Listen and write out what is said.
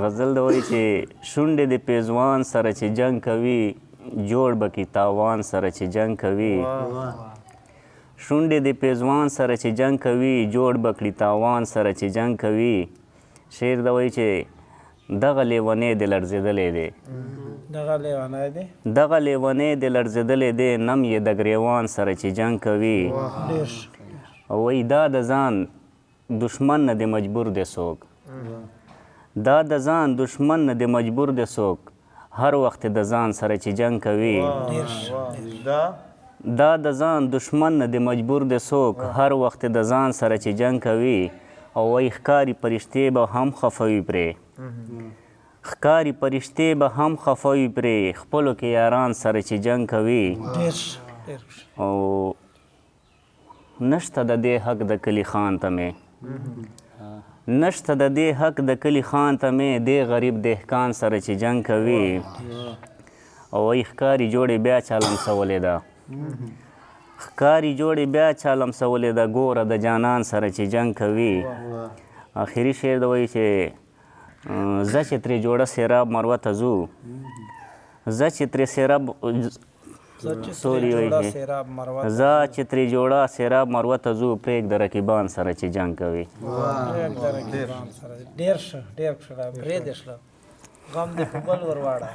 غزل د وایي چې شونډې د پیزوان سره چې جنګ کوي جوړ به کی تاوان سره چې جنګ کوي شونډې د پیزوان سره چې جنګ کوي جوړ به کړي تاوان سره چې جنګ کوي شعر د وایي چې دغه لیونی د لړزېدلی دی دغه لیونی د لړزېدلی دی نم یې د ګریوان سره چې جنګ کوي وایي دا د ځان دشمن نه د مجبور دی څوک دا د ځان دشمن نه د مجبور دی څوک هر وخت د ځان سره چې جنګ کوي دا د ځان دشمن نه د مجبور دی څوک هر وخت د ځان سره چې جنګ کوي او وایي ښکاري پرښتې به هم خفه وي پرې ښکاري پرښتې به هم خفه وي پرې خپلو کې یاران سره چې جنګ کوي او نشته د دې حق د کلي خان ته مې نشته د دې حق د کلي خان ته مې دې غریب دهقان سره چې جنګ کوي او وایي ښکاري جوړې بیا چا لمسولې ده ښکاري جوړې بیا چا لمسولې ده ګوره د جانان سره چې جنګ کوي آخري شعر د وایي چې زه چې ترې جوړه سیراب مروه ته ځو زه چې ترې سیراب سوري وایي زه چې ترې جوړه سیراب مروه ته ځو پرېږده رقیبان سره چې جنګ کوي ډېر ښه ډېر ښه پرېږدې ښه غم دې په بل ور واړه